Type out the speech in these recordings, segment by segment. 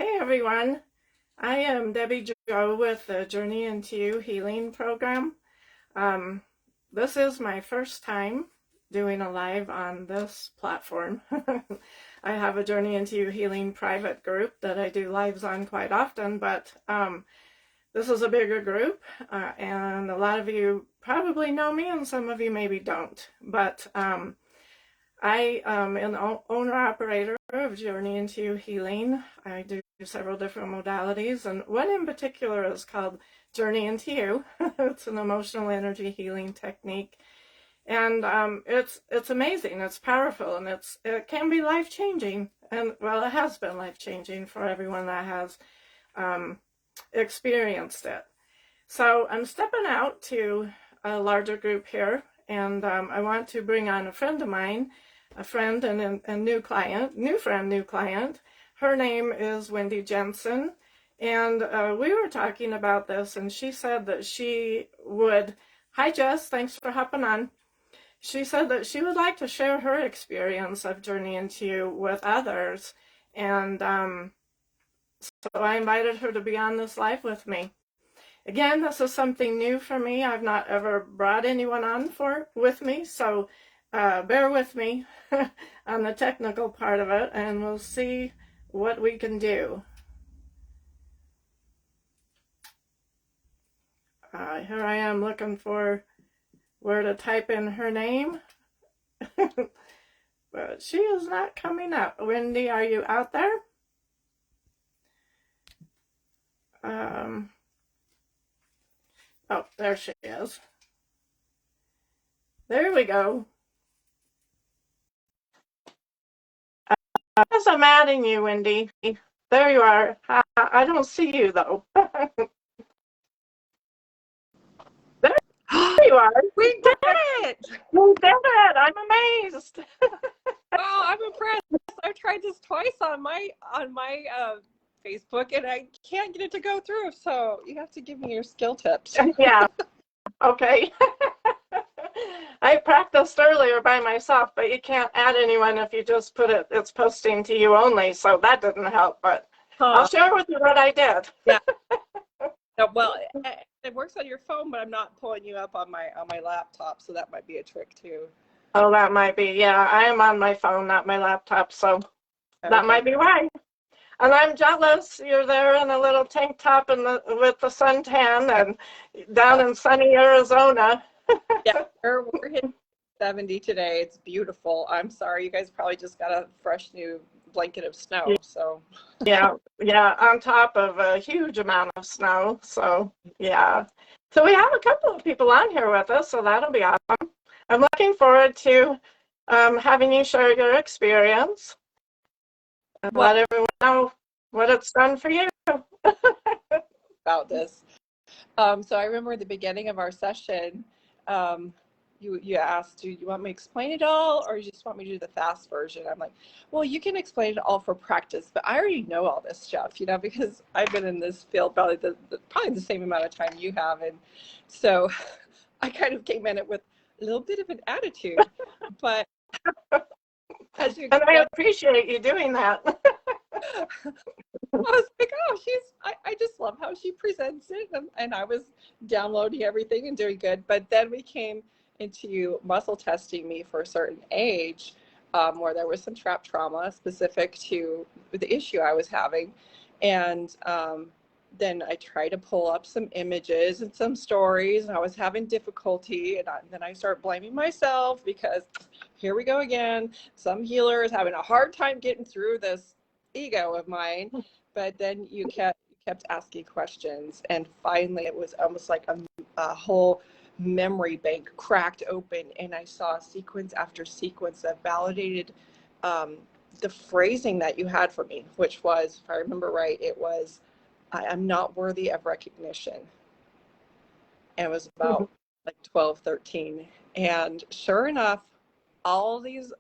Hey everyone, I am Debbie Joe with the Journey into You Healing program. Um, this is my first time doing a live on this platform. I have a Journey into You Healing private group that I do lives on quite often, but this is a bigger group, and a lot of you probably know me and some of you maybe don't. But I am an owner-operator of Journey into Healing. I do several different modalities, and one in particular is called Journey into You. It's an emotional energy healing technique, and it's amazing. It's powerful, and it can be life-changing. And well, it has been life-changing for everyone that has experienced it. So I'm stepping out to a larger group here, and I want to bring on a friend of mine, a friend and a new client, new friend, new client. Her name is Wendy Jensen, and we were talking about this, and she said that she would, hi Jess, thanks for hopping on. She said that she would like to share her experience of Journey into You with others, and so I invited her to be on this live with me. Again, this is something new for me. I've not ever brought anyone on with me, so bear with me on the technical part of it, and we'll see what we can do. Here I am looking for where to type in her name, but she is not coming up. Wendy, are you out there? Oh, there she is. There we go. As I'm adding you, Wendy. There you are. I don't see you, though. There you are. We did it! You did it. I'm amazed. Oh, I'm impressed. I've tried this twice on my Facebook, and I can't get it to go through. So you have to give me your skill tips. Yeah. Okay. I practiced earlier by myself, but you can't add anyone if you just put it, it's posting to you only, so that didn't help, but I'll share with you what I did. Yeah. No, well, it works on your phone, but I'm not pulling you up on my laptop, so that might be a trick too. Oh, that might be, yeah, I am on my phone, not my laptop, so that might be why. And I'm jealous you're there in a little tank top and with the suntan and down in sunny Arizona. Yeah, we're hitting 70 today. It's beautiful. I'm sorry, you guys probably just got a fresh new blanket of snow. So yeah, on top of a huge amount of snow. So yeah. So we have a couple of people on here with us, so that'll be awesome. I'm looking forward to having you share your experience and let everyone know what it's done for you. About this. So I remember at the beginning of our session, you asked, do you want me to explain it all, or you just want me to do the fast version? I'm like, well, you can explain it all for practice, but I already know all this stuff, because I've been in this field probably the same amount of time you have, and so I kind of came in it with a little bit of an attitude, but as you and I appreciate you doing that. I was like, oh, I just love how she presents it. And I was downloading everything and doing good. But then we came into muscle testing me for a certain age, where there was some trap trauma specific to the issue I was having. And then I tried to pull up some images and some stories, and I was having difficulty. And then I started blaming myself because here we go again. Some healer is having a hard time getting through this ego of mine. But then you kept asking questions, and finally it was almost like a whole memory bank cracked open, and I saw sequence after sequence that validated the phrasing that you had for me, which was, if I remember right, it was, I am not worthy of recognition. And it was about like 12, 13. And sure enough, all these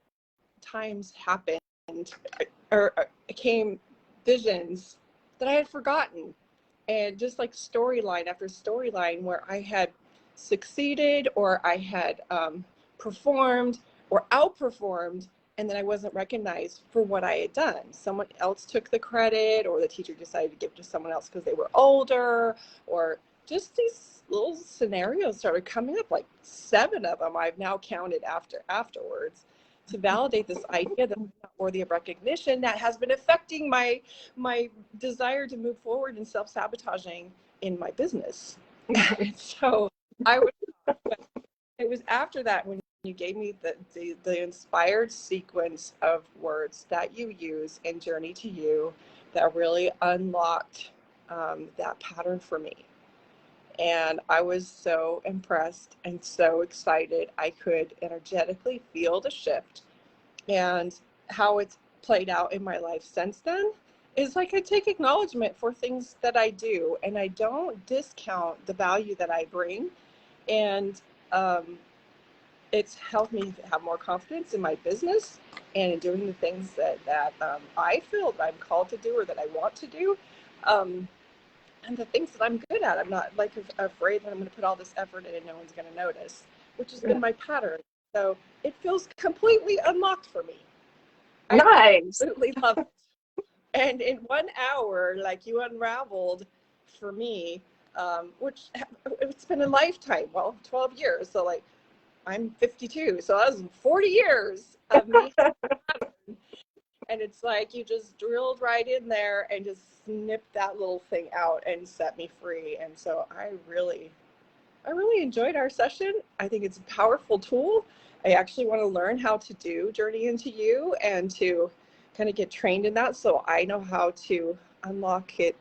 times happened, or came visions that I had forgotten, and just like storyline after storyline where I had succeeded, or I had performed or outperformed and then I wasn't recognized for what I had done. Someone else took the credit, or the teacher decided to give it to someone else because they were older, or just these little scenarios started coming up, like 7 of them I've now counted afterwards, to validate this idea that I'm not worthy of recognition that has been affecting my desire to move forward and self-sabotaging in my business. So I would, it was after that when you gave me the inspired sequence of words that you use in Journey to You that really unlocked that pattern for me. And I was so impressed and so excited. I could energetically feel the shift, and how it's played out in my life since then is like I take acknowledgement for things that I do, and I don't discount the value that I bring. And it's helped me have more confidence in my business and in doing the things that I feel that I'm called to do or that I want to do. And the things that I'm good at. I'm not like afraid that I'm going to put all this effort in and no one's going to notice, which has been my pattern. So it feels completely unlocked for me. I Nice. absolutely love it. And in 1 hour, like, you unraveled for me, which it's been a lifetime. Well, 12 years. So like, I'm 52. So that was 40 years of me. And it's like you just drilled right in there and just snipped that little thing out and set me free. And so I really enjoyed our session. I think it's a powerful tool. I actually want to learn how to do Journey into You and to kind of get trained in that, so I know how to unlock it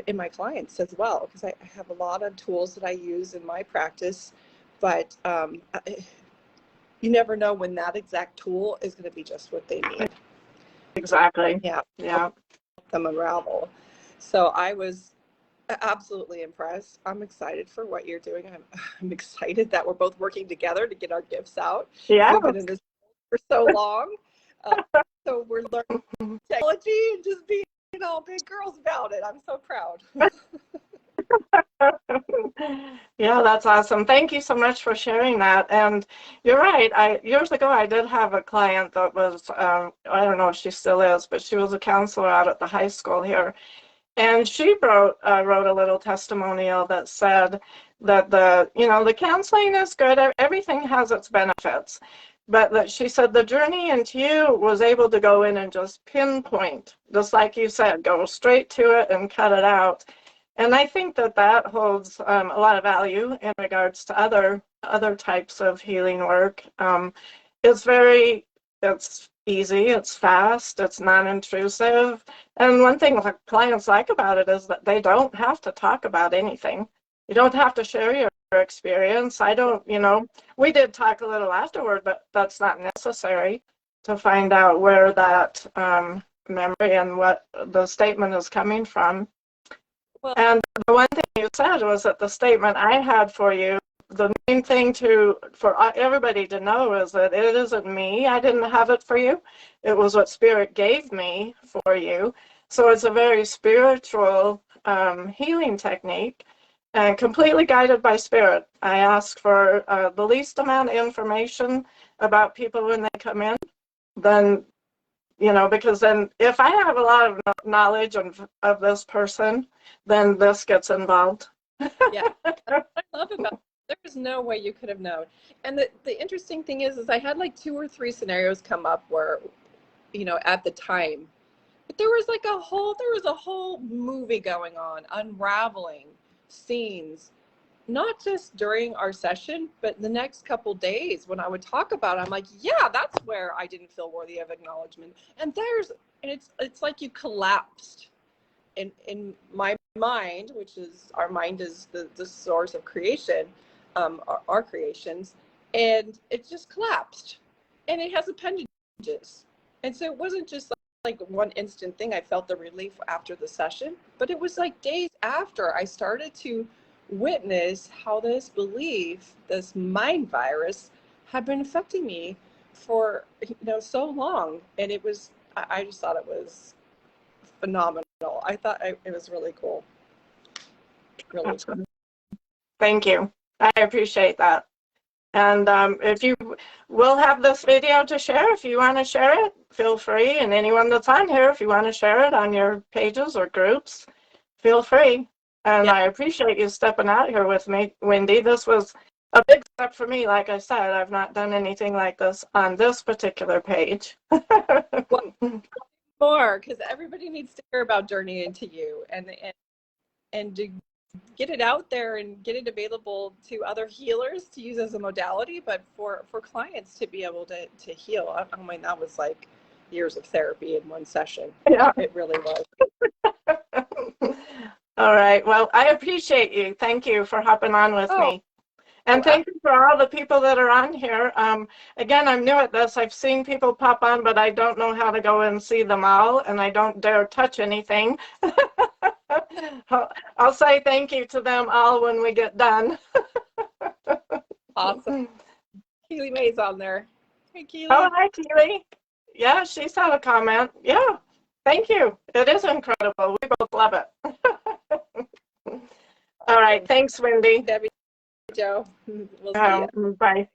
in my clients as well, because I have a lot of tools that I use in my practice, but you never know when that exact tool is going to be just what they need. Exactly. Yeah. Yeah. Help them unravel. So I was absolutely impressed. I'm excited for what you're doing. I'm excited that we're both working together to get our gifts out. Yeah. We've been in this for so long. So we're learning technology and just being all big girls about it. I'm so proud. Yeah, that's awesome. Thank you so much for sharing that. And you're right. Years ago, I did have a client that was, I don't know if she still is, but she was a counselor out at the high school here. And she wrote a little testimonial that said that the counseling is good. Everything has its benefits. But that she said the Journey into You was able to go in and just pinpoint, just like you said, go straight to it and cut it out. And I think that holds a lot of value in regards to other types of healing work. It's easy, it's fast, it's non-intrusive. And one thing that clients like about it is that they don't have to talk about anything. You don't have to share your experience. We did talk a little afterward, but that's not necessary to find out where that memory and what the statement is coming from. Well, And the one thing you said was that the statement I had for you, the main thing for everybody to know is that it isn't me. I didn't have it for you. It was what Spirit gave me for you. So it's a very spiritual healing technique and completely guided by Spirit. I ask for the least amount of information about people when they come in, then because then if I have a lot of knowledge of this person, then this gets involved. yeah, I love about it. There was no way you could have known. And the interesting thing is I had like 2 or 3 scenarios come up where, at the time, but there was a whole movie going on, unraveling scenes, not just during our session, but the next couple days when I would talk about it. I'm like, yeah, that's where I didn't feel worthy of acknowledgement. And it's like you collapsed in my mind, which is, our mind is the source of creation, our creations, and it just collapsed, and it has appendages. And so it wasn't just like one instant thing. I felt the relief after the session, but it was like days after I started to witness how this belief, this mind virus, had been affecting me for so long. And I just thought it was phenomenal. I thought it was really cool. Really. Thank you. I appreciate that. And if you will have this video to share, if you want to share it, feel free. And anyone that's on here, if you want to share it on your pages or groups, feel free. And Yeah. I appreciate you stepping out here with me, Wendy. This was a big step for me. Like I said, I've not done anything like this on this particular page. Well, more, because everybody needs to hear about Journey into You, and to get it out there and get it available to other healers to use as a modality, but for clients to be able to heal. I mean, that was like years of therapy in one session. Yeah. It really was. All right. Well, I appreciate you. Thank you for hopping on with me. And thank you for all the people that are on here. Again, I'm new at this. I've seen people pop on, but I don't know how to go and see them all, and I don't dare touch anything. I'll say thank you to them all when we get done. Awesome. Keely May's on there. Hey, Keely. Oh, hi, Keely. Yeah, she's had a comment. Yeah, thank you. It is incredible. We both love it. All right. Thanks, Wendy. Debbie, Joe. We'll see you. Bye.